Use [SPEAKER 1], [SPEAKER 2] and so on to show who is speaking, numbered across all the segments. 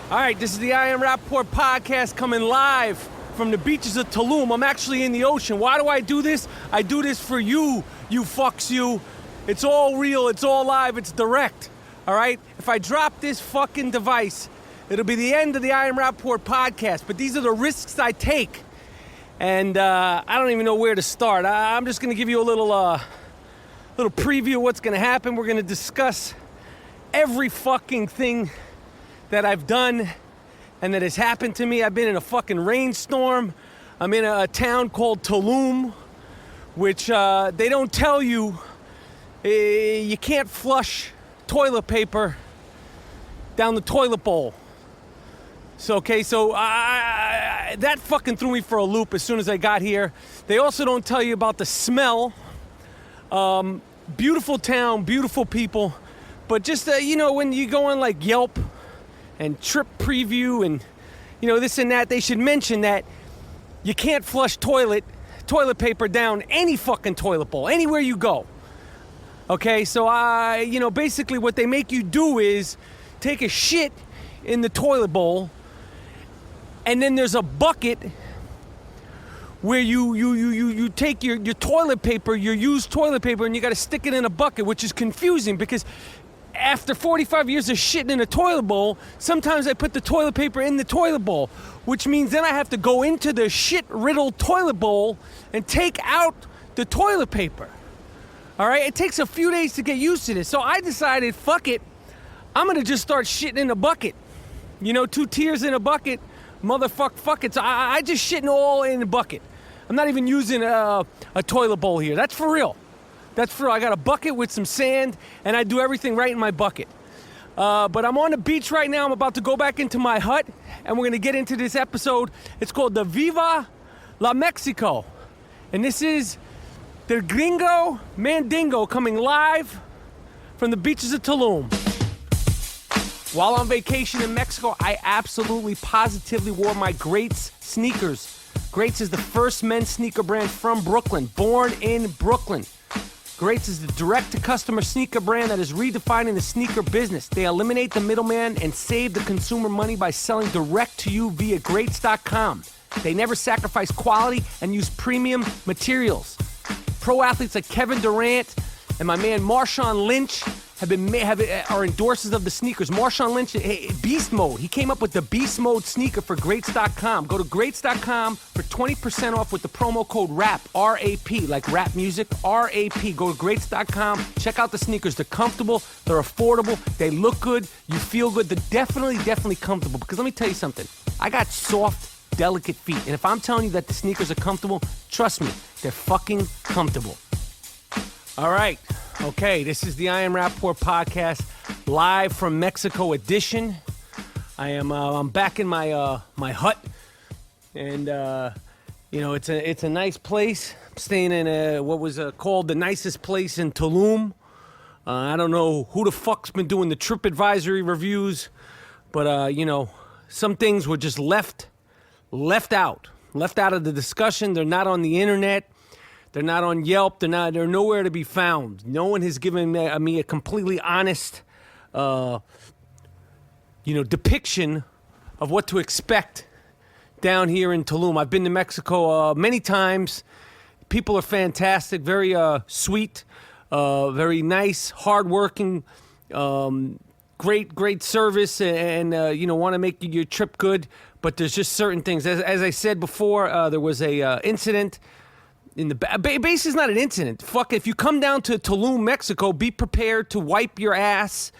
[SPEAKER 1] All right, this is the I Am Rapaport podcast coming live from the beaches of Tellum. I'm actually in the ocean. Why do I do this? I do this for you, you fucks you. It's all real, it's all live, it's direct. All right? If I drop this fucking device, it'll be the end of the I Am Rapaport podcast. But these are the risks I take. And I don't even know where to start. I'm just going to give you a little preview of what's going to happen. We're going to discuss every fucking thing that I've done and that has happened to me. I've been in a fucking rainstorm. I'm in a town called Tellum, which they don't tell you. You can't flush toilet paper down the toilet bowl. So that fucking threw me for a loop as soon as I got here. They also don't tell you about the smell. Beautiful town, beautiful people. But just, when you go on like Yelp and Trip Preview and, this and that, they should mention that you can't flush toilet paper down any fucking toilet bowl, anywhere you go. Okay, so, basically what they make you do is take a shit in the toilet bowl, and then there's a bucket where you take your toilet paper, your used toilet paper, and you got to stick it in a bucket, which is confusing because after 45 years of shitting in a toilet bowl, sometimes I put the toilet paper in the toilet bowl, which means then I have to go into the shit-riddled toilet bowl and take out the toilet paper. All right? It takes a few days to get used to this. So I decided, fuck it, I'm going to just start shitting in a bucket. 2 tears in a bucket, fuck it. So I just shitting all in a bucket. I'm not even using a toilet bowl here. That's for real. I got a bucket with some sand, and I do everything right in my bucket. But I'm on the beach right now. I'm about to go back into my hut, and we're going to get into this episode. It's called the Viva La Mexico. And this is the Gringo Mandingo coming live from the beaches of Tellum. While on vacation in Mexico, I absolutely positively wore my Greats sneakers. Greats is the first men's sneaker brand from Brooklyn, born in Brooklyn. Greats is the direct-to-customer sneaker brand that is redefining the sneaker business. They eliminate the middleman and save the consumer money by selling direct to you via Greats.com. They never sacrifice quality and use premium materials. Pro athletes like Kevin Durant and my man Marshawn Lynch are endorsers of the sneakers. Marshawn Lynch, Beast Mode. He came up with the Beast Mode sneaker for Greats.com. Go to Greats.com for 20% off with the promo code RAP, R-A-P, like rap music, R-A-P. Go to Greats.com. Check out the sneakers. They're comfortable. They're affordable. They look good. You feel good. They're definitely comfortable. Because let me tell you something. I got soft, delicate feet. And if I'm telling you that the sneakers are comfortable, trust me, they're fucking comfortable. All right. Okay, this is the I Am Rapaport podcast, live from Mexico edition. I'm back in my my hut, and it's a nice place. I'm staying in what was called the nicest place in Tellum. I don't know who the fuck's been doing the trip advisory reviews, but some things were just left out of the discussion. They're not on the internet. They're not on Yelp. They're nowhere to be found. No one has given me a completely honest, depiction of what to expect down here in Tellum. I've been to Mexico many times. People are fantastic, very sweet, very nice, hardworking, great service, and want to make your trip good. But there's just certain things. As I said before, there was a incident. In the base is not an incident. Fuck, if you come down to Tellum, Mexico, be prepared to wipe your ass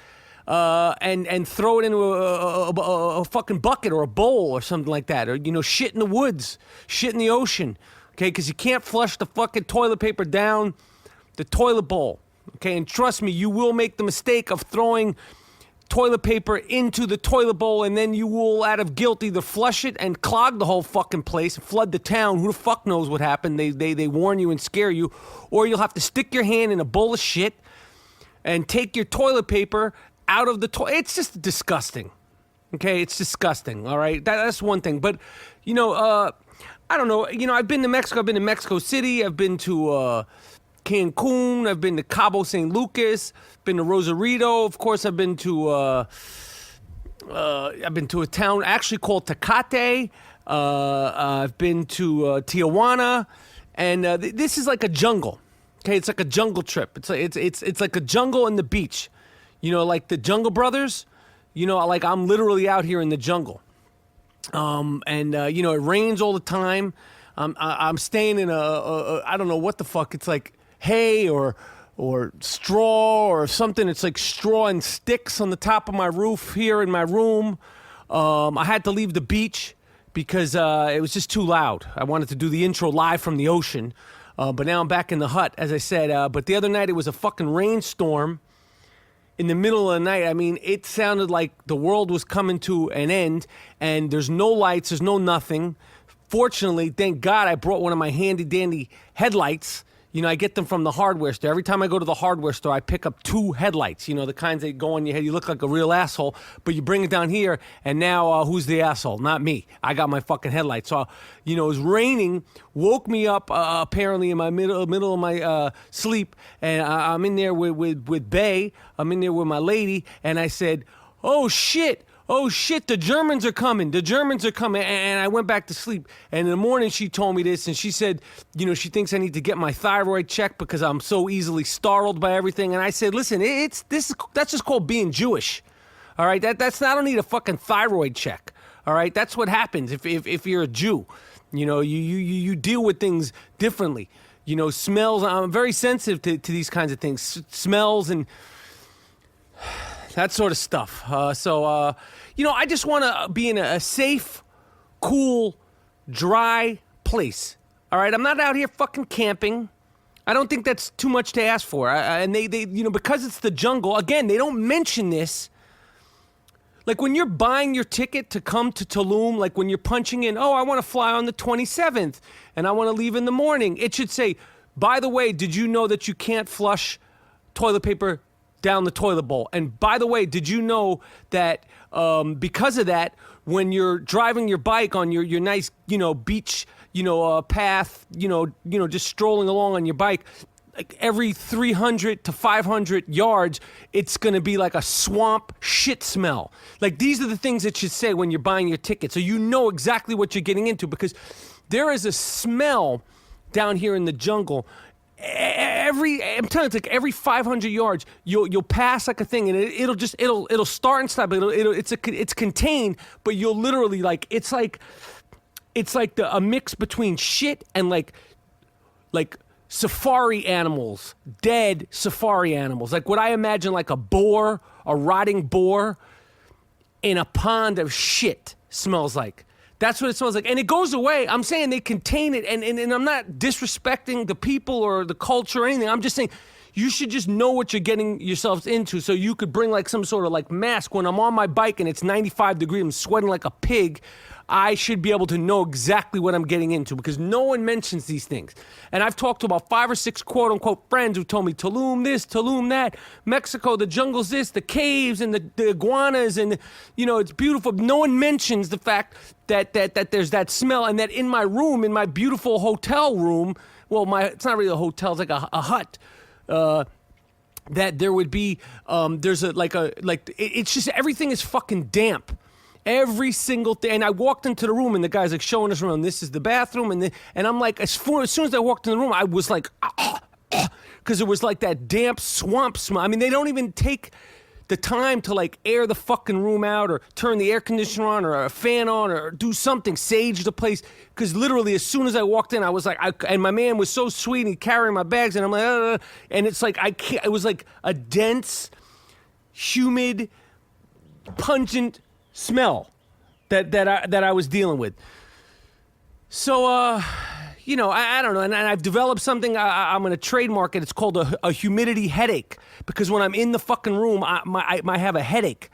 [SPEAKER 1] and throw it into a fucking bucket or a bowl or something like that. Or, shit in the woods, shit in the ocean. Okay, because you can't flush the fucking toilet paper down the toilet bowl. Okay, and trust me, you will make the mistake of throwing toilet paper into the toilet bowl, and then you will, out of guilt, either flush it and clog the whole fucking place, flood the town. Who the fuck knows what happened? They warn you and scare you. Or you'll have to stick your hand in a bowl of shit and take your toilet paper out of the toilet. It's just disgusting. Okay, it's disgusting, all right? That's one thing. But, I don't know. I've been to Mexico. I've been to Mexico City. I've been to Cancun. I've been to Cabo San Lucas. Been to Rosarito. Of course, I've been to I've been to a town actually called Tecate. I've been to Tijuana, and this is like a jungle. Okay, it's like a jungle trip. It's like a jungle and the beach. You know, like the Jungle Brothers. You know, like I'm literally out here in the jungle. And you know, it rains all the time. I'm staying in a I don't know what the fuck. It's like hay or straw or something. It's like straw and sticks on the top of my roof here in my room. I had to leave the beach because it was just too loud. I wanted to do the intro live from the ocean. But now I'm back in the hut, as I said. But the other night it was a fucking rainstorm in the middle of the night. I mean, it sounded like the world was coming to an end, and there's no lights, there's no nothing. Fortunately, thank God I brought one of my handy-dandy headlights. You know, I get them from the hardware store. Every time I go to the hardware store, I pick up 2 headlights. You know, the kinds that go on your head. You look like a real asshole, but you bring it down here, and now who's the asshole? Not me. I got my fucking headlights. So, you know, it was raining, woke me up apparently in my middle of my sleep, and I'm in there with Bay. I'm in there with my lady, and I said, oh, shit, the Germans are coming. And I went back to sleep. And in the morning, she told me this, and she said, you know, she thinks I need to get my thyroid checked because I'm so easily startled by everything. And I said, listen, that's just called being Jewish. All right, I don't need a fucking thyroid check. All right, that's what happens if you're a Jew. You know, you deal with things differently. You know, smells. I'm very sensitive to these kinds of things, smells and that sort of stuff. You know, I just want to be in a safe, cool, dry place. All right, I'm not out here fucking camping. I don't think that's too much to ask for. And they, you know, because it's the jungle. Again, they don't mention this. Like when you're buying your ticket to come to Tellum, like when you're punching in, oh, I want to fly on the 27th and I want to leave in the morning. It should say, by the way, did you know that you can't flush toilet paper down the toilet bowl? And by the way, did you know that because of that, when you're driving your bike on your nice, you know, beach, you know, path, you know, just strolling along on your bike, like every 300 to 500 yards, it's going to be like a swamp shit smell. Like these are the things it should say when you're buying your ticket. So you know exactly what you're getting into, because there is a smell down here in the jungle. I'm telling you, it's like every 500 yards, you'll pass like a thing, and it'll start and stop. It's contained, but you'll literally it's like a mix between shit and like safari animals, dead safari animals, like what I imagine like a rotting boar in a pond of shit smells like. That's what it smells like. And it goes away. I'm saying they contain it. And I'm not disrespecting the people or the culture or anything. I'm just saying you should just know what you're getting yourselves into, so you could bring like some sort of like mask. When I'm on my bike and it's 95 degrees, I'm sweating like a pig, I should be able to know exactly what I'm getting into, because no one mentions these things. And I've talked to about 5 or 6 quote-unquote friends who told me Tellum this, Tellum that, Mexico, the jungle's this, the caves and the iguanas, and, you know, it's beautiful. No one mentions the fact that there's that smell, and that in my room, in my beautiful hotel room, well, it's not really a hotel, it's like a hut, that there would be, it's just everything is fucking damp. Every single thing. And I walked into the room, and the guy's like showing us around. This is the bathroom. And I'm like, as soon as I walked in the room, I was like, because it was like that damp swamp smell. I mean, they don't even take the time to like air the fucking room out, or turn the air conditioner on, or a fan on, or do something, sage the place. Because literally, as soon as I walked in, I was like, and my man was so sweet, and he carrying my bags, and I'm like, and it's like, it was like a dense, humid, pungent smell that I was dealing with. So, you know, I don't know, and I've developed something. I'm going to trademark it. It's called a humidity headache, because when I'm in the fucking room, I have a headache.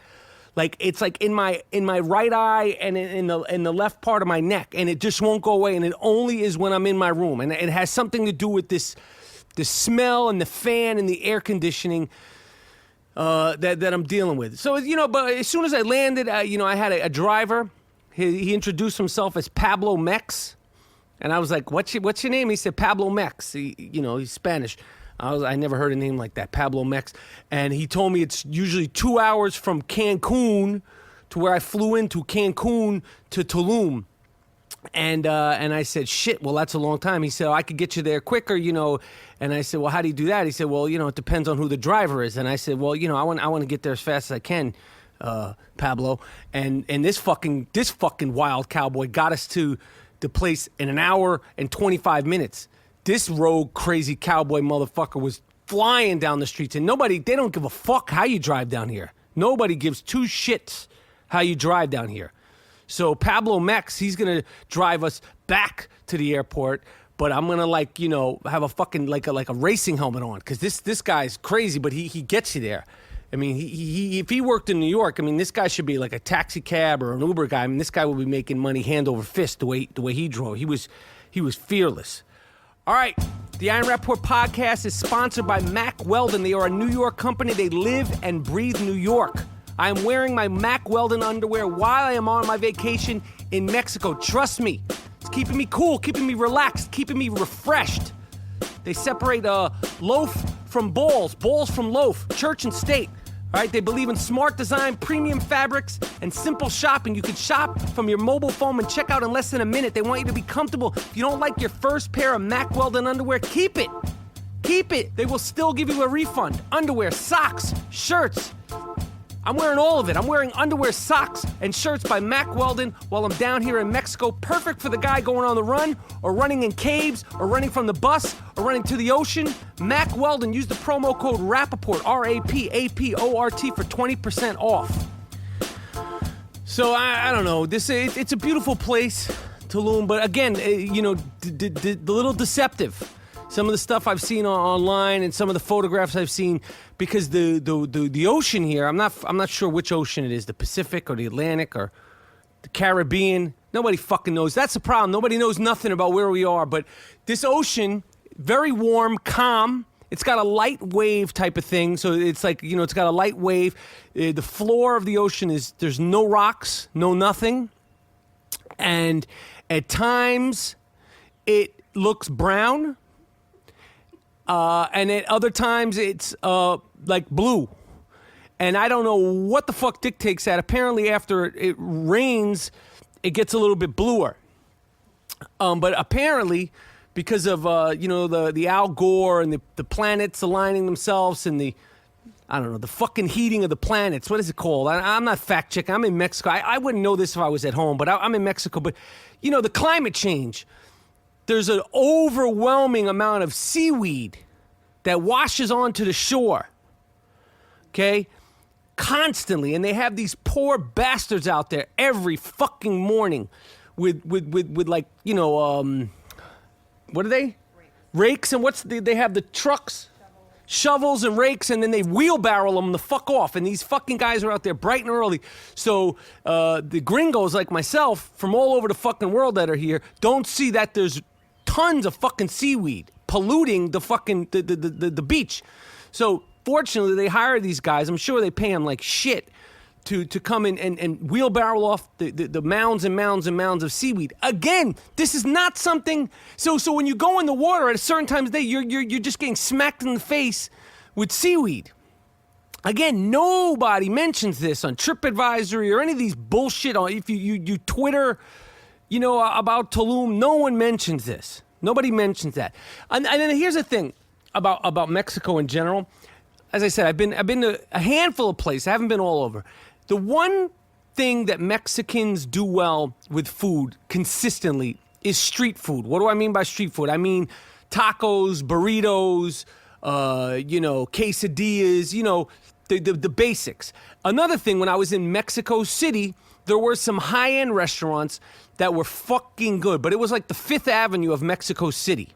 [SPEAKER 1] Like it's like in my right eye and in the left part of my neck, and it just won't go away. And it only is when I'm in my room, and it has something to do with the smell and the fan and the air conditioning that I'm dealing with. So, you know, but as soon as I landed, you know, I had a driver. He introduced himself as Pablo Mex, and I was like, "What's your name?" He said, "Pablo Mex." You know, he's Spanish. I never heard a name like that, Pablo Mex. And he told me it's usually 2 hours from Cancun to where I flew into Cancun to Tellum. And I said, shit, well, that's a long time. He said, I could get you there quicker, And I said, well, how do you do that? He said, well, it depends on who the driver is. And I said, well, I want to get there as fast as I can, Pablo. And this fucking wild cowboy got us to the place in an hour and 25 minutes. This rogue, crazy cowboy motherfucker was flying down the streets. And they don't give a fuck how you drive down here. Nobody gives two shits how you drive down here. So Pablo Mex, he's going to drive us back to the airport, but I'm going to have a fucking like a racing helmet on, because this guy's crazy, but he gets you there. I mean, he if he worked in New York, I mean, this guy should be like a taxi cab or an Uber guy. I mean, this guy would be making money hand over fist the way he drove. He was fearless. All right, the Iron Rapaport podcast is sponsored by Mack Weldon. They are a New York company. They live and breathe New York. I am wearing my Mack Weldon underwear while I am on my vacation in Mexico. Trust me, it's keeping me cool, keeping me relaxed, keeping me refreshed. They separate loaf from balls from loaf, church and state. All right, they believe in smart design, premium fabrics, and simple shopping. You can shop from your mobile phone and check out in less than a minute. They want you to be comfortable. If you don't like your first pair of Mack Weldon underwear, keep it. Keep it. They will still give you a refund. Underwear, socks, shirts. I'm wearing all of it. I'm wearing underwear, socks, and shirts by Mack Weldon while I'm down here in Mexico. Perfect for the guy going on the run, or running in caves, or running from the bus, or running to the ocean. Mack Weldon, use the promo code Rapaport, RAPAPORT, for 20% off. So I don't know. It's a beautiful place, Tulum, but again, the little deceptive. Some of the stuff I've seen online and some of the photographs I've seen, because the ocean here, I'm not sure which ocean it is, the Pacific or the Atlantic or the Caribbean. Nobody fucking knows. That's the problem. Nobody knows nothing about where we are. But this ocean, very warm, calm. It's got a light wave type of thing. So it's like, it's got a light wave. The floor of the ocean there's no rocks, no nothing. And at times it looks brown. And at other times it's like blue. And I don't know what the fuck dictates that. Apparently after it rains, it gets a little bit bluer. But apparently because of, the Al Gore and the planets aligning themselves and the fucking heating of the planets. What is it called? I'm not fact checking. I'm in Mexico. I wouldn't know this if I was at home, but I'm in Mexico. But, the climate change. There's an overwhelming amount of seaweed that washes onto the shore, okay, constantly. And they have these poor bastards out there every fucking morning with like, what are they? Rakes. And they have the trucks, shovels and rakes, and then they wheelbarrow them the fuck off. And these fucking guys are out there bright and early. So the gringos like myself from all over the fucking world that are here don't see that there's tons of fucking seaweed polluting the fucking the beach. So fortunately they hire these guys. I'm sure they pay them like shit to come in and wheelbarrow off the mounds and mounds and mounds of seaweed. Again, this is not something. So when you go in the water at a certain time of day, you're just getting smacked in the face with seaweed. Again, nobody mentions this on TripAdvisor or any of these bullshit on. If you Twitter, about Tulum, no one mentions this. Nobody mentions that. And then here's the thing about Mexico in general. As I said, I've been to a handful of places. I haven't been all over. The one thing that Mexicans do well with food consistently is street food. What do I mean by street food? I mean tacos, burritos, quesadillas, the basics. Another thing, when I was in Mexico City, there were some high-end restaurants that were fucking good, but it was like the Fifth Avenue of Mexico City,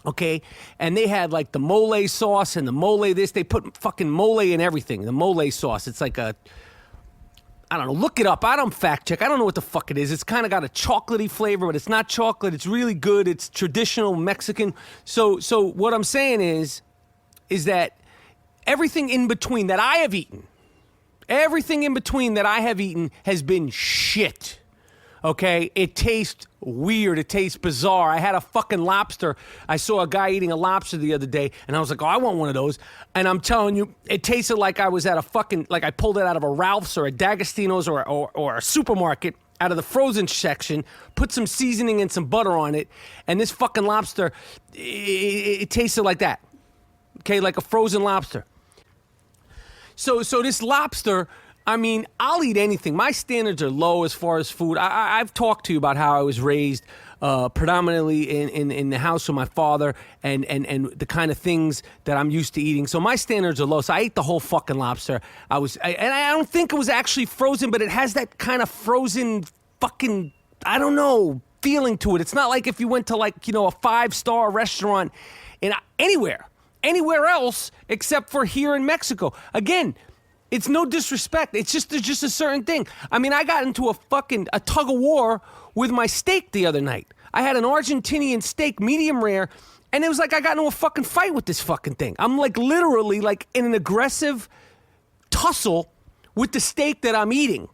[SPEAKER 1] okay? And they had like the mole sauce and the mole this. They put fucking mole in everything, the mole sauce. It's like I don't know, look it up. I don't fact check. I don't know what the fuck it is. It's kind of got a chocolatey flavor, but it's not chocolate. It's really good. It's traditional Mexican. So what I'm saying is that everything in between that I have eaten, has been shit. Okay, it tastes weird. It tastes bizarre. I had a fucking lobster. I saw a guy eating a lobster the other day, and I was like, oh, I want one of those. And I'm telling you, it tasted like I was at a fucking, like I pulled it out of a Ralph's or a D'Agostino's or a supermarket out of the frozen section, put some seasoning and some butter on it, and this fucking lobster, it tasted like that. Okay, like a frozen lobster. So this lobster, I mean, I'll eat anything. My standards are low as far as food. I've talked to you about how I was raised predominantly in the house with my father and the kind of things that I'm used to eating. So my standards are low. So I ate the whole fucking lobster. And I don't think it was actually frozen, but it has that kind of frozen fucking, I don't know, feeling to it. It's not like if you went to like, you know, a 5-star restaurant in anywhere else except for here in Mexico. Again, it's no disrespect. It's just, there's just a certain thing. I mean, I got into a tug of war with my steak the other night. I had an Argentinian steak, medium rare, and it was like I got into a fucking fight with this fucking thing. I'm like literally like in an aggressive tussle with the steak that I'm eating.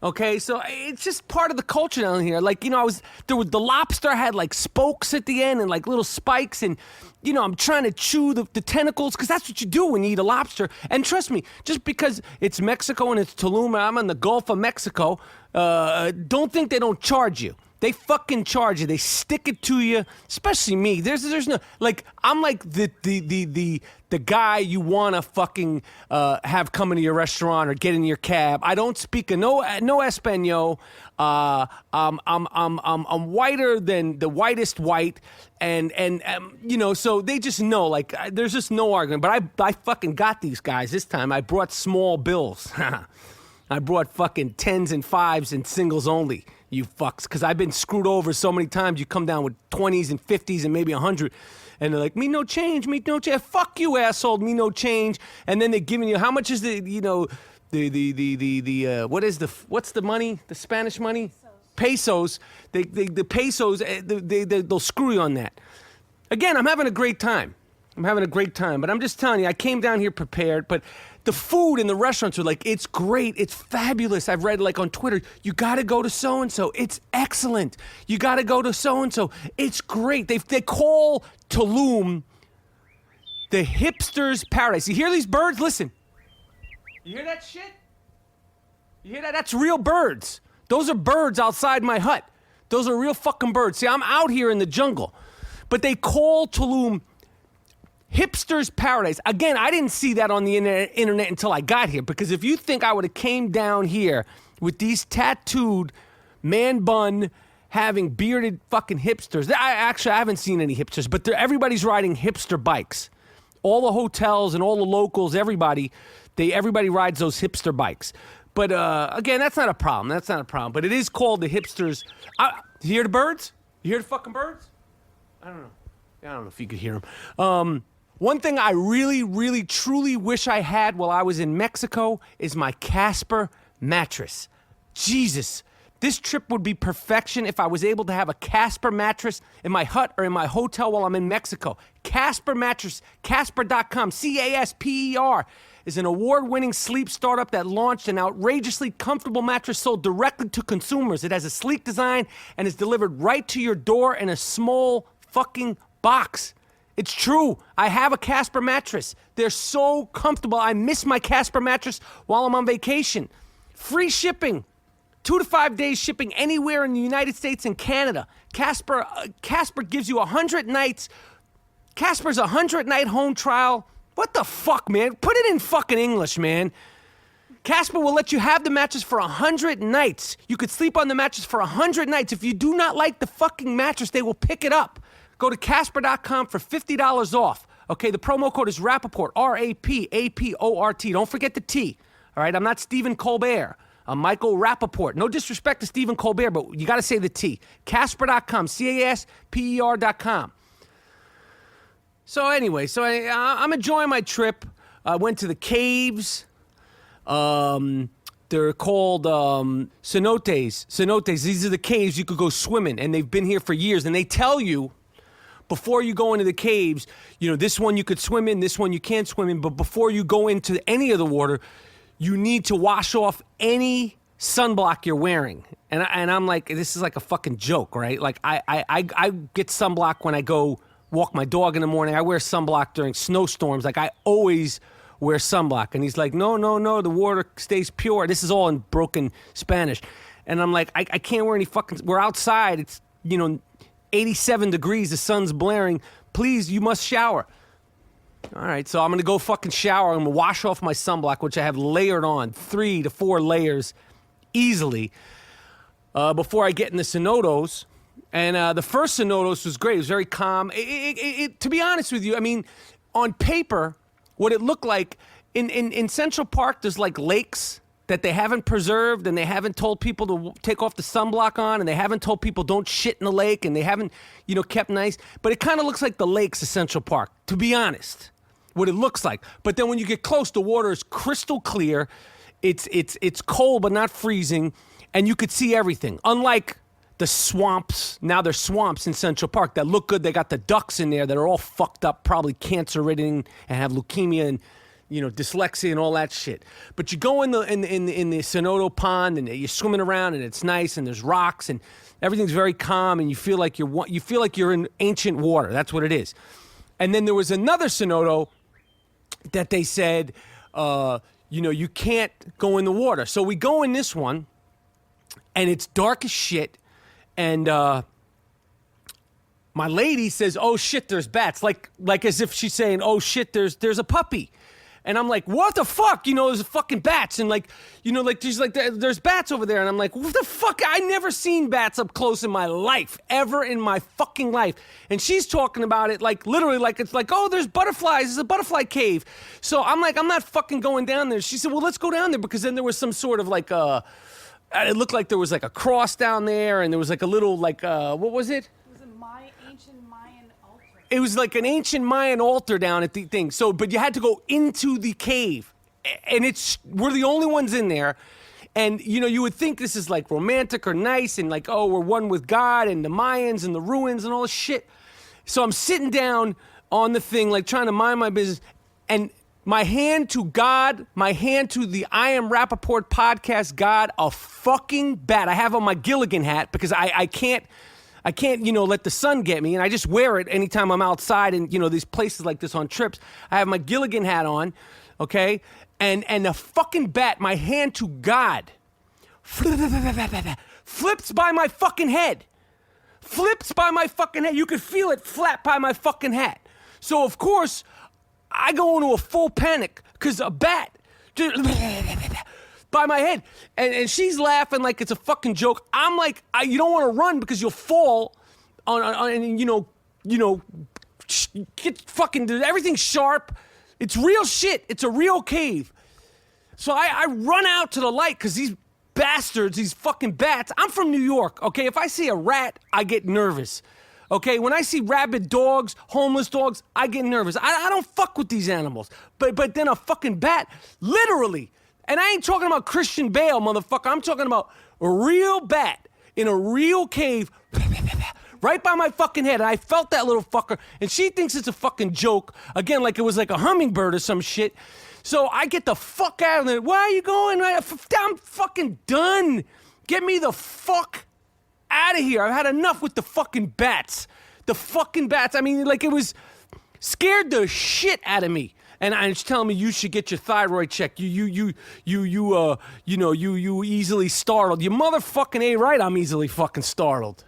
[SPEAKER 1] Okay, so it's just part of the culture down here. Like, you know, the lobster had like spokes at the end and like little spikes, and you know, I'm trying to chew the tentacles, because that's what you do when you eat a lobster. And trust me, just because it's Mexico and it's Tellum, I'm in the Gulf of Mexico, don't think they don't charge you. They fucking charge you. They stick it to you, especially me. There's no, like, I'm like the guy you want to fucking have come into your restaurant or get in your cab. I don't speak no Espanol. I'm whiter than the whitest white, and you know, so they just know, like, there's just no argument. But I fucking got these guys this time. I brought small bills. I brought fucking 10s and 5s and singles only, you fucks, because I've been screwed over so many times. You come down with 20s and 50s and maybe 100, and they're like, me no change. Fuck you, asshole, me no change. And then they're giving you, how much is the, you know, what's the money, the Spanish money? Pesos. The pesos, they'll screw you on that. Again, I'm having a great time. But I'm just telling you, I came down here prepared, but the food in the restaurants are like, it's great, it's fabulous. I've read like on Twitter, you gotta go to so-and-so, it's excellent. You gotta go to so-and-so, it's great. They call Tellum the hipster's paradise. You hear these birds? Listen. You hear that shit? You hear that? That's real birds. Those are birds outside my hut. Those are real fucking birds. See, I'm out here in the jungle. But they call Tellum hipster's paradise. Again, I didn't see that on the internet until I got here, because if you think I would have came down here with these tattooed man bun having bearded fucking hipsters, I haven't seen any hipsters, but everybody's riding hipster bikes. All the hotels and all the locals, everybody rides those hipster bikes. But again, that's not a problem. But it is called the hipsters. You hear the birds? You hear the fucking birds? I don't know if you could hear them. One thing I really, really, truly wish I had while I was in Mexico is my Casper mattress. Jesus, this trip would be perfection if I was able to have a Casper mattress in my hut or in my hotel while I'm in Mexico. Casper mattress, Casper.com, CASPER, is an award-winning sleep startup that launched an outrageously comfortable mattress sold directly to consumers. It has a sleek design and is delivered right to your door in a small fucking box. It's true. I have a Casper mattress. They're so comfortable. I miss my Casper mattress while I'm on vacation. Free shipping. 2 to 5 days shipping anywhere in the United States and Canada. Casper gives you 100 nights. Casper's 100-night home trial. What the fuck, man? Put it in fucking English, man. Casper will let you have the mattress for 100 nights. You could sleep on the mattress for 100 nights. If you do not like the fucking mattress, they will pick it up. Go to Casper.com for $50 off. Okay, the promo code is Rapaport, R-A-P-A-P-O-R-T. Don't forget the T, all right? I'm not Stephen Colbert. I'm Michael Rapaport. No disrespect to Stephen Colbert, but you got to say the T. Casper.com, C-A-S-P-E-R.com. So anyway, I'm enjoying my trip. I went to the caves. They're called cenotes. Cenotes, these are the caves you could go swimming, and they've been here for years, and they tell you, before you go into the caves, you know, this one you could swim in, this one you can't swim in, but before you go into any of the water, you need to wash off any sunblock you're wearing. And I'm like, this is like a fucking joke, right? Like I get sunblock when I go walk my dog in the morning. I wear sunblock during snowstorms. Like I always wear sunblock. And he's like, no, the water stays pure. This is all in broken Spanish. And I'm like, I can't wear any fucking, we're outside. It's, 87 degrees. The sun's blaring. Please, you must shower. All right, so I'm going to go fucking shower. I'm going to wash off my sunblock, which I have layered on 3 to 4 layers easily before I get in the Sonotos. And the first Sonotos was great. It was very calm. To be honest with you, I mean, on paper, what it looked like, in Central Park, there's like lakes that they haven't preserved, and they haven't told people to take off the sunblock on, and they haven't told people don't shit in the lake, and they haven't, kept nice. But it kind of looks like the lakes of Central Park, to be honest, what it looks like. But then when you get close, the water is crystal clear. It's cold but not freezing, and you could see everything. Unlike the swamps, now there's swamps in Central Park that look good. They got the ducks in there that are all fucked up, probably cancer-ridden, and have leukemia and dyslexia and all that shit. But you go in the Sonoto Pond and you're swimming around and it's nice and there's rocks and everything's very calm and you feel like you're in ancient water. That's what it is. And then there was another Sonoto that they said, you can't go in the water. So we go in this one and it's dark as shit. And my lady says, "Oh shit, there's bats." Like as if she's saying, "Oh shit, there's a puppy." And I'm like, what the fuck? There's fucking bats. And she's like, there's bats over there. And I'm like, what the fuck? I never seen bats up close in my life, ever in my fucking life. And she's talking about it like literally like it's like, oh, there's butterflies. It's a butterfly cave. So I'm like, I'm not fucking going down there. She said, well, let's go down there because then there was some sort of like it looked like there was like a cross down there and there was like a little like, what was it? It was like an ancient Mayan altar down at the thing. So, but you had to go into the cave. And we're the only ones in there. And, you would think this is like romantic or nice and like, oh, we're one with God and the Mayans and the ruins and all this shit. So I'm sitting down on the thing, like trying to mind my business. And my hand to God, my hand to the I Am Rapaport podcast God, a fucking bat. I have on my Gilligan hat because I can't, let the sun get me, and I just wear it anytime I'm outside and, these places like this on trips. I have my Gilligan hat on, okay? And the fucking bat, my hand to God, flips by my fucking head. Flips by my fucking head. You could feel it flap by my fucking hat. So, of course, I go into a full panic because a bat by my head. And she's laughing like it's a fucking joke. I'm like, you don't want to run because you'll fall and get fucking, everything's sharp. It's real shit. It's a real cave. So I run out to the light because these bastards, these fucking bats, I'm from New York, okay? If I see a rat, I get nervous. Okay, when I see rabid dogs, homeless dogs, I get nervous. I don't fuck with these animals. But then a fucking bat, literally, and I ain't talking about Christian Bale, motherfucker. I'm talking about a real bat in a real cave right by my fucking head. And I felt that little fucker. And she thinks it's a fucking joke. Again, like it was like a hummingbird or some shit. So I get the fuck out of there. Where are you going? I'm fucking done. Get me the fuck out of here. I've had enough with the fucking bats. The fucking bats. I mean, like it was scared the shit out of me. And it's telling me you should get your thyroid checked. You easily startled. You motherfucking ain't right. I'm easily fucking startled.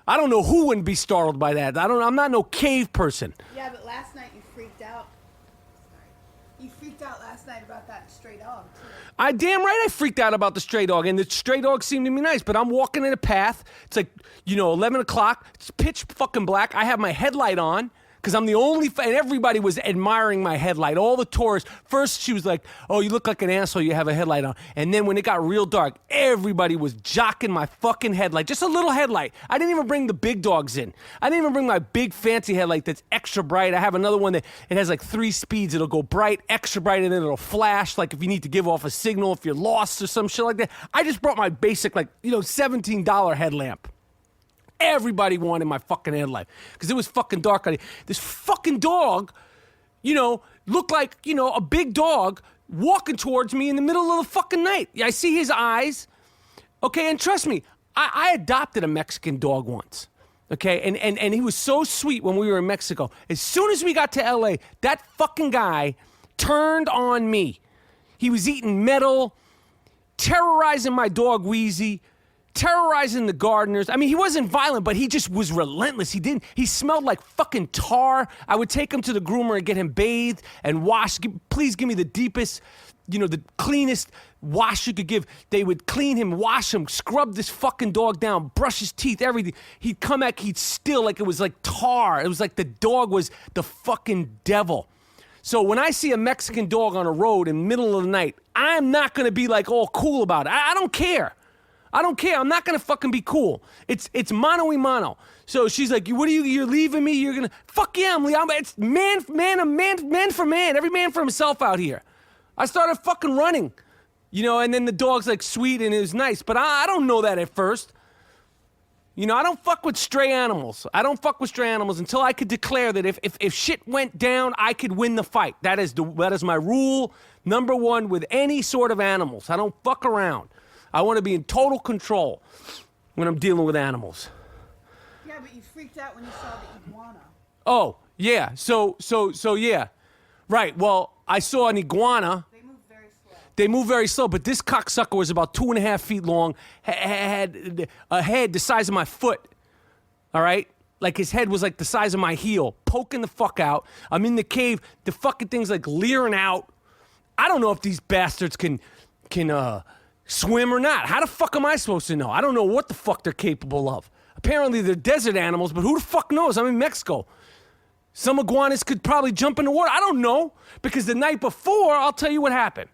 [SPEAKER 1] I don't know who wouldn't be startled by that. I'm not no cave person.
[SPEAKER 2] Yeah, but last night you freaked out. You freaked out last night about that stray dog too.
[SPEAKER 1] Damn right I freaked out about the stray dog, and the stray dog seemed to be nice, but I'm walking in a path. It's like, 11 o'clock. It's pitch fucking black. I have my headlight on. Because I'm the only, and everybody was admiring my headlight. All the tourists, first she was like, oh, you look like an asshole, you have a headlight on. And then when it got real dark, everybody was jocking my fucking headlight. Just a little headlight. I didn't even bring the big dogs in. I didn't even bring my big fancy headlight that's extra bright. I have another one that it has like 3 speeds. It'll go bright, extra bright, and then it'll flash, like if you need to give off a signal, if you're lost or some shit like that. I just brought my basic, $17 headlamp. Everybody wanted my fucking headlight because it was fucking dark. This fucking dog, looked like, a big dog walking towards me in the middle of the fucking night. I see his eyes. Okay, and trust me, I adopted a Mexican dog once. Okay, and he was so sweet when we were in Mexico. As soon as we got to LA, that fucking guy turned on me. He was eating metal, terrorizing my dog Wheezy, terrorizing the gardeners. I mean, he wasn't violent, but he just was relentless. He smelled like fucking tar. I would take him to the groomer and get him bathed and washed. Please give me the deepest, the cleanest wash you could give. They would clean him, wash him, scrub this fucking dog down, brush his teeth, everything. He'd come back, he'd still like it was like tar. It was like the dog was the fucking devil. So when I see a Mexican dog on a road in the middle of the night, I'm not going to be like all cool about it. I don't care. I don't care. I'm not going to fucking be cool. It's mano y mano. So she's like, you're leaving me? You're going to, fuck yeah, I'm leaving. It's man for man. Every man for himself out here. I started fucking running, and then the dog's like sweet and it was nice. But I don't know that at first. I don't fuck with stray animals. I don't fuck with stray animals until I could declare that if shit went down, I could win the fight. That is my rule number one with any sort of animals. I don't fuck around. I want to be in total control when I'm dealing with animals.
[SPEAKER 2] Yeah, but you freaked out when you saw the iguana.
[SPEAKER 1] Oh, yeah. So yeah. Right. Well, I saw an iguana. They move very slow, but this cocksucker was about 2.5 feet long, had a head the size of my foot, all right? Like his head was like the size of my heel, poking the fuck out. I'm in the cave, the fucking thing's like leering out. I don't know if these bastards can swim or not. How the fuck am I supposed to know? I don't know what the fuck they're capable of. Apparently they're desert animals, but who the fuck knows? I'm in Mexico. Some iguanas could probably jump in the water. I don't know, because the night before, I'll tell you what happened.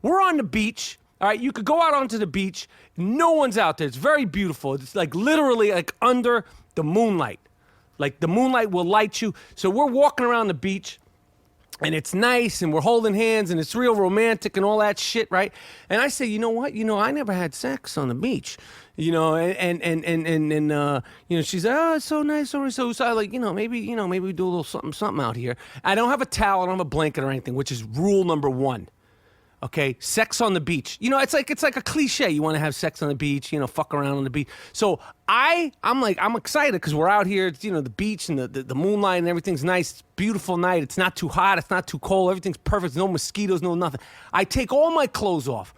[SPEAKER 1] We're on the beach, all right? You could go out onto the beach. No one's out there. It's very beautiful. It's like literally like under the moonlight. Like the moonlight will light you. So we're walking around the beach, and it's nice, and we're holding hands, and it's real romantic and all that shit, right? And I say, you know what? I never had sex on the beach. And she's like, oh, it's so nice. So I like, maybe we do a little something out here. I don't have a towel. I don't have a blanket or anything, which is rule number one. Okay, sex on the beach. It's like a cliche. You want to have sex on the beach, fuck around on the beach. So I'm excited because we're out here, the beach and the moonlight and everything's nice. It's a beautiful night. It's not too hot. It's not too cold. Everything's perfect. No mosquitoes, no nothing. I take all my clothes off,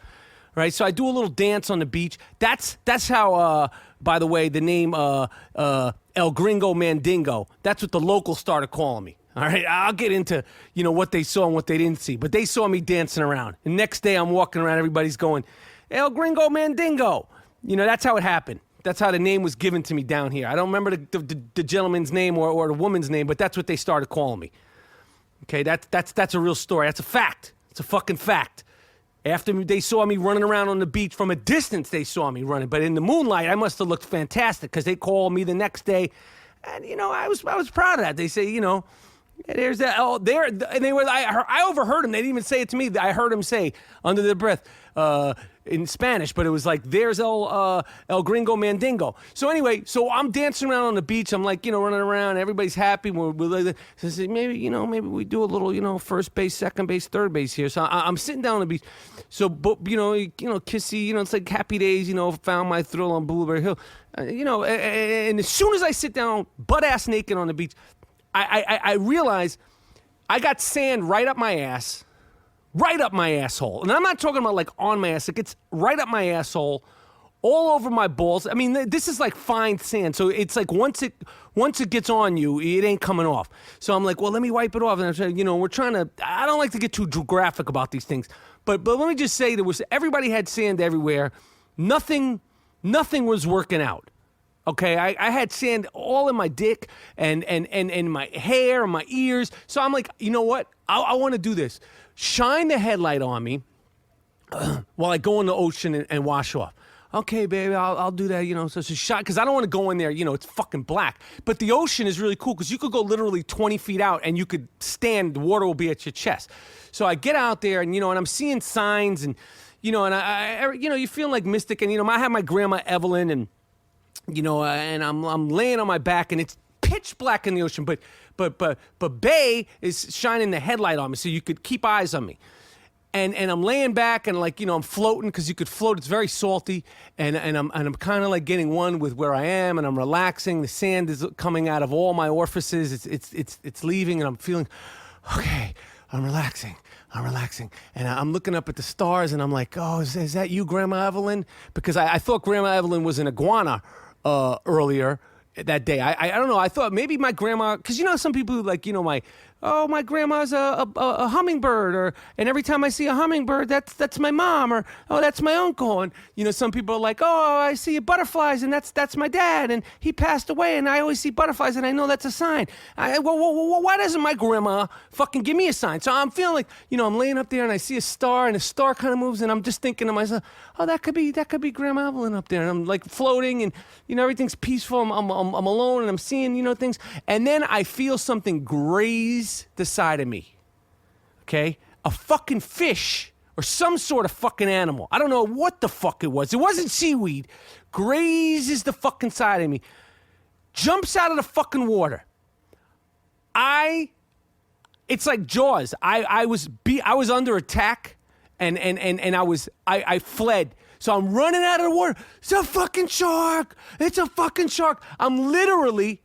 [SPEAKER 1] right? So I do a little dance on the beach. That's how, by the way, the name El Gringo Mandingo, that's what the locals started calling me. All right, I'll get into, what they saw and what they didn't see. But they saw me dancing around. The next day I'm walking around, everybody's going, El Gringo Mandingo. That's how it happened. That's how the name was given to me down here. I don't remember the gentleman's name or the woman's name, but that's what they started calling me. Okay, that's a real story. That's a fact. It's a fucking fact. After they saw me running around on the beach, from a distance they saw me running. But in the moonlight, I must have looked fantastic because they called me the next day. And, I was proud of that. They say, there's that. Oh, there, and they were. I overheard him. They didn't even say it to me. I heard him say under their breath in Spanish, but it was like, "There's El Gringo Mandingo." So anyway, so I'm dancing around on the beach. I'm like, running around. Everybody's happy. We're like, so I said, maybe we do a little, first base, second base, third base here. So I'm sitting down on the beach. So, but kissy. It's like happy days. Found my thrill on Blueberry Hill. And as soon as I sit down, butt ass naked on the beach, I realize I got sand right up my ass, right up my asshole. And I'm not talking about like on my ass. It gets right up my asshole, all over my balls. I mean, this is like fine sand. So it's like once it gets on you, it ain't coming off. So I'm like, well, let me wipe it off. And I'm saying, we're trying to, I don't like to get too graphic about these things. But let me just say everybody had sand everywhere. Nothing was working out. Okay, I had sand all in my dick and my hair and my ears. So I'm like, you know what? I want to do this. Shine the headlight on me while I go in the ocean and wash off. Okay, baby, I'll do that, So it's a shot, because I don't want to go in there, it's fucking black. But the ocean is really cool, because you could go literally 20 feet out and you could stand, the water will be at your chest. So I get out there and, and I'm seeing signs and, and I you feel like mystic. And, I have my grandma Evelyn and, and I'm laying on my back and it's pitch black in the ocean, but Bay is shining the headlight on me so you could keep eyes on me. And I'm laying back and like, I'm floating because you could float. It's very salty. And I'm kind of like getting one with where I am, and I'm relaxing. The sand is coming out of all my orifices. It's leaving, and I'm feeling, okay, I'm relaxing. And I'm looking up at the stars, and I'm like, oh, is that you, Grandma Evelyn? Because I thought Grandma Evelyn was an iguana earlier that day. I don't know. I thought maybe my grandma, because some people like, my grandma's a hummingbird, and every time I see a hummingbird, that's my mom, or oh, that's my uncle. And some people are like, oh, I see butterflies, and that's my dad, and he passed away, and I always see butterflies, and I know that's a sign. Why doesn't my grandma fucking give me a sign? So I'm feeling like, I'm laying up there, and I see a star, and the star kind of moves, and I'm just thinking to myself, oh, that could be Grandma Evelyn up there, and I'm like floating, and everything's peaceful. I'm alone, and I'm seeing things, and then I feel something graze the side of me. Okay? A fucking fish or some sort of fucking animal. I don't know what the fuck it was. It wasn't seaweed. Grazes the fucking side of me. Jumps out of the fucking water. It's like Jaws. I was under attack and I fled. So I'm running out of the water. It's a fucking shark. It's a fucking shark. I'm literally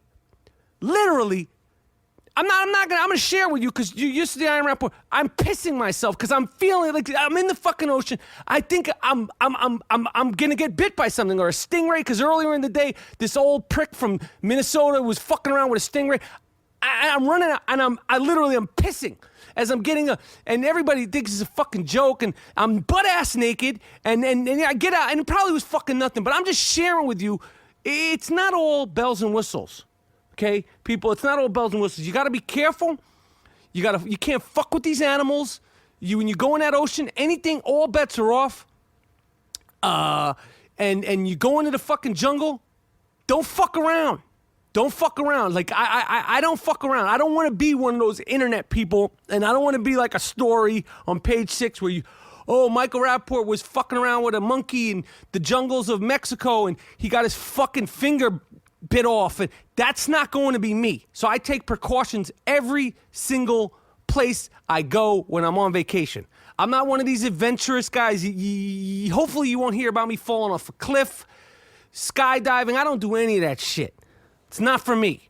[SPEAKER 1] I'm gonna share with you because you used to the Iron Rapaport. I'm pissing myself because I'm feeling like I'm in the fucking ocean. I think I'm gonna get bit by something or a stingray because earlier in the day this old prick from Minnesota was fucking around with a stingray. I'm running out and I'm pissing as I'm getting and everybody thinks it's a fucking joke, and I'm butt ass naked and I get out and it probably was fucking nothing, but I'm just sharing with you. It's not all bells and whistles. Okay, people, it's not all bells and whistles. You got to be careful. You can't fuck with these animals. When you go in that ocean, anything, all bets are off. And you go into the fucking jungle, don't fuck around. Don't fuck around. Like, I don't fuck around. I don't want to be one of those internet people, and I don't want to be like a story on page 6 where Michael Rapaport was fucking around with a monkey in the jungles of Mexico, and he got his fucking finger bit off, and that's not going to be me. So I take precautions every single place I go when I'm on vacation. I'm not one of these adventurous guys. Hopefully you won't hear about me falling off a cliff, skydiving. I don't do any of that shit. It's not for me.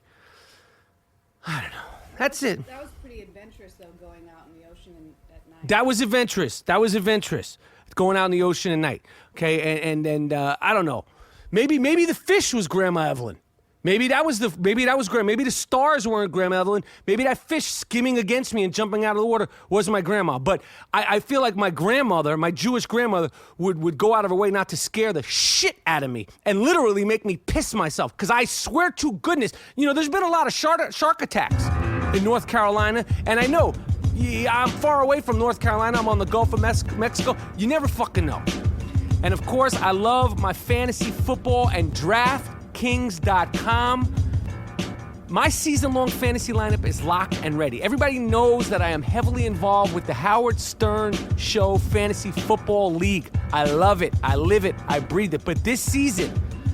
[SPEAKER 1] I don't know. That's it.
[SPEAKER 2] That was pretty adventurous, though, going out in the ocean at night.
[SPEAKER 1] That was adventurous. Going out in the ocean at night. Okay, and I don't know. Maybe the fish was Grandma Evelyn. Maybe that was Grandma. Maybe the stars weren't Grandma Evelyn. Maybe that fish skimming against me and jumping out of the water was my grandma. But I feel like my grandmother, my Jewish grandmother, would go out of her way not to scare the shit out of me and literally make me piss myself. Because I swear to goodness, there's been a lot of shark attacks in North Carolina, and I know I'm far away from North Carolina. I'm on the Gulf of Mexico. You never fucking know. And of course, I love my fantasy football and DraftKings.com. My season-long fantasy lineup is locked and ready. Everybody knows that I am heavily involved with the Howard Stern Show Fantasy Football League. I love it. I live it. I breathe it. But this season,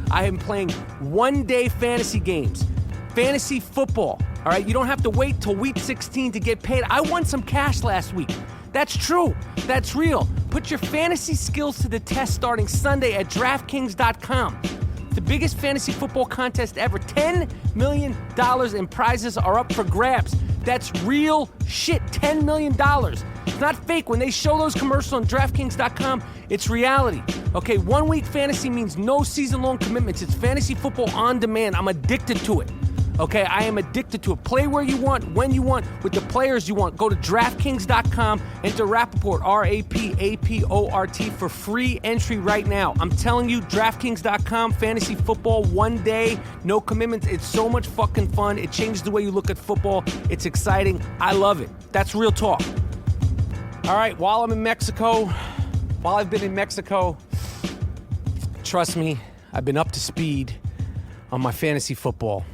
[SPEAKER 1] I am playing one-day fantasy games. Fantasy football. All right? You don't have to wait till week 16 to get paid. I won some cash last week. That's true. That's real. Put your fantasy skills to the test starting Sunday at DraftKings.com. The biggest fantasy football contest ever. $10 million in prizes are up for grabs. That's real shit. $10 million. It's not fake. When they show those commercials on DraftKings.com, it's reality. Okay, 1 week fantasy means no season-long commitments. It's fantasy football on demand. I'm addicted to it. Okay, I am addicted to it. Play where you want, when you want, with the players you want. Go to DraftKings.com, enter Rapaport, R-A-P-A-P-O-R-T, for free entry right now. I'm telling you, DraftKings.com, fantasy football, 1 day, no commitments. It's so much fucking fun. It changes the way you look at football. It's exciting. I love it. That's real talk. All right, while I've been in Mexico, trust me, I've been up to speed on my fantasy football.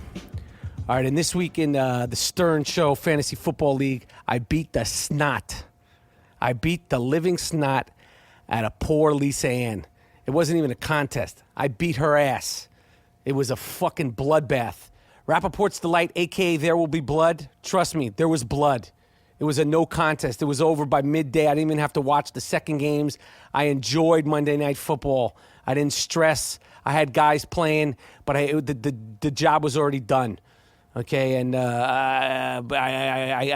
[SPEAKER 1] All right, and this week in the Stern Show Fantasy Football League, I beat the snot. I beat the living snot out of poor Lisa Ann. It wasn't even a contest. I beat her ass. It was a fucking bloodbath. Rapaport's Delight, a.k.a. There Will Be Blood. Trust me, there was blood. It was a no contest. It was over by midday. I didn't even have to watch the second games. I enjoyed Monday Night Football. I didn't stress. I had guys playing, but the job was already done. Okay, and I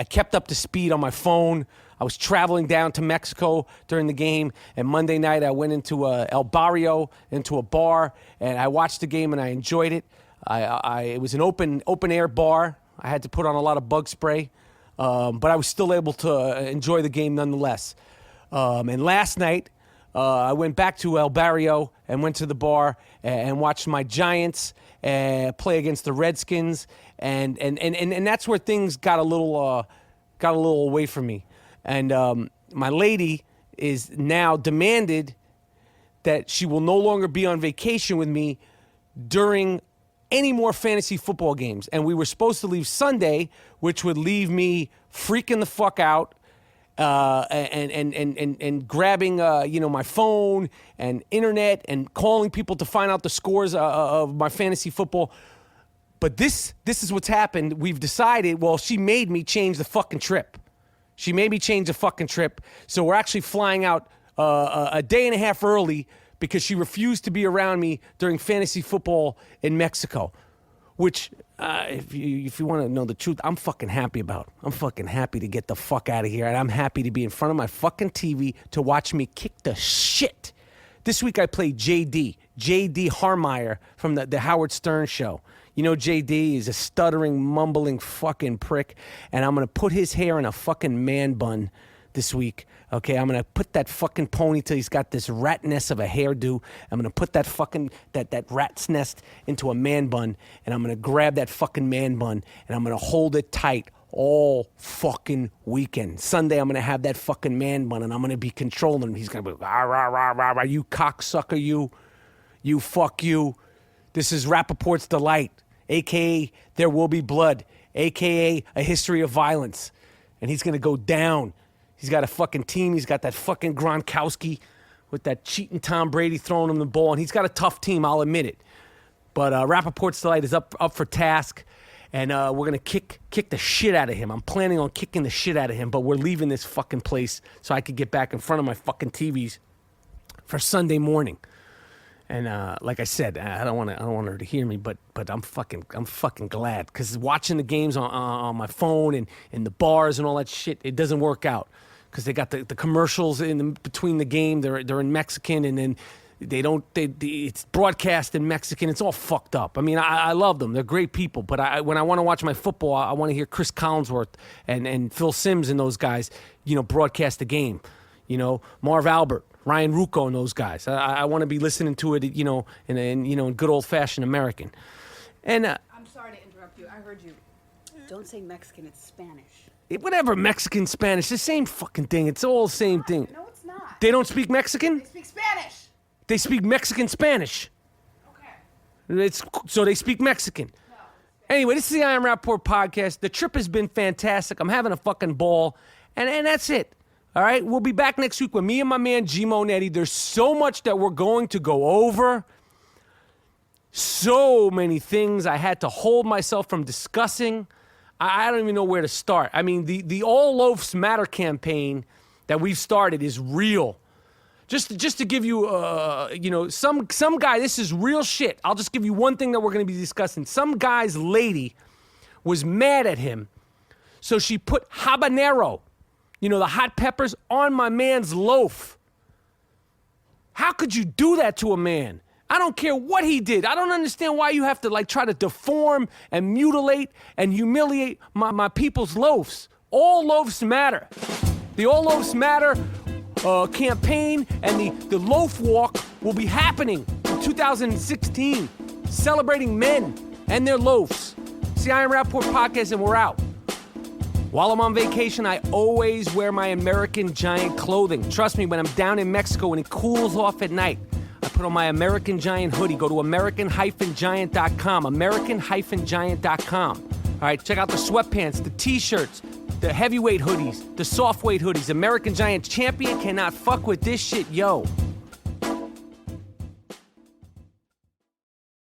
[SPEAKER 1] kept up to speed on my phone. I was traveling down to Mexico during the game, and Monday night I went into El Barrio, into a bar, and I watched the game and I enjoyed it. It was an open air bar. I had to put on a lot of bug spray, but I was still able to enjoy the game nonetheless. And last night I went back to El Barrio and went to the bar and watched my Giants play against the Redskins, and that's where things got a little away from me. And my lady is now demanded that she will no longer be on vacation with me during any more fantasy football games. And we were supposed to leave Sunday, which would leave me freaking the fuck out and grabbing my phone and internet and calling people to find out the scores of my fantasy football. But this is what's happened. We've decided, well, she made me change the fucking trip. She made me change the fucking trip. So we're actually flying out a day and a half early because she refused to be around me during fantasy football in Mexico, which, if you want to know the truth, I'm fucking happy about. I'm fucking happy to get the fuck out of here, and I'm happy to be in front of my fucking TV to watch me kick the shit. This week I played J.D. Harmeyer from the Howard Stern show. You know, JD is a stuttering, mumbling fucking prick, and I'm going to put his hair in a fucking man bun this week, okay? I'm going to put that fucking ponytail. He's got this rat nest of a hairdo. I'm going to put that fucking, that rat's nest into a man bun, and I'm going to grab that fucking man bun, and I'm going to hold it tight all fucking weekend. Sunday, I'm going to have that fucking man bun, and I'm going to be controlling him. He's going to be, rah, rah, rah, rah, rah, you cocksucker, you fuck you. This is Rapaport's Delight, a.k.a. There Will Be Blood, a.k.a. A History of Violence. And he's going to go down. He's got a fucking team. He's got that fucking Gronkowski with that cheating Tom Brady throwing him the ball. And he's got a tough team, I'll admit it. But Rapaport's Delight is up for task. And we're going to kick the shit out of him. I'm planning on kicking the shit out of him. But we're leaving this fucking place so I could get back in front of my fucking TVs for Sunday morning. And like I said, I don't want her to hear me, but I'm fucking glad, because watching the games on my phone and in the bars and all that shit, it doesn't work out, because they got the commercials between the game. They're in Mexican, and then it's broadcast in Mexican. It's all fucked up. I mean, I love them. They're great people, but when I want to watch my football, I want to hear Chris Collinsworth and Phil Simms and those guys, broadcast the game. Marv Albert, Ryan Ruocco and those guys. I want to be listening to it, in good old-fashioned American. And
[SPEAKER 2] I'm sorry to interrupt you. I heard you. Don't say Mexican. It's Spanish.
[SPEAKER 1] Whatever, Mexican, Spanish, the same fucking thing. It's all the same thing.
[SPEAKER 2] No, it's not.
[SPEAKER 1] They don't speak Mexican?
[SPEAKER 2] They speak Spanish.
[SPEAKER 1] They speak Mexican Spanish.
[SPEAKER 2] Okay.
[SPEAKER 1] So they speak Mexican.
[SPEAKER 2] No.
[SPEAKER 1] Anyway, this is the I Am Rapaport podcast. The trip has been fantastic. I'm having a fucking ball. And that's it. All right, we'll be back next week with me and my man G Monetti. There's so much that we're going to go over. So many things I had to hold myself from discussing. I don't even know where to start. I mean, the All Loafs Matter campaign that we've started is real. Just to give you, some guy, this is real shit. I'll just give you one thing that we're going to be discussing. Some guy's lady was mad at him, so she put habanero, the hot peppers, on my man's loaf. How could you do that to a man? I don't care what he did. I don't understand why you have to try to deform and mutilate and humiliate my people's loaves. All loaves matter. The All Loaves Matter campaign and the loaf walk will be happening in 2016, celebrating men and their loaves. It's the I Am Rapaport podcast, and we're out. While I'm on vacation, I always wear my American Giant clothing. Trust me, when I'm down in Mexico and it cools off at night, I put on my American Giant hoodie. Go to American-Giant.com, American-Giant.com. All right, check out the sweatpants, the t-shirts, the heavyweight hoodies, the softweight hoodies. American Giant champion cannot fuck with this shit, yo.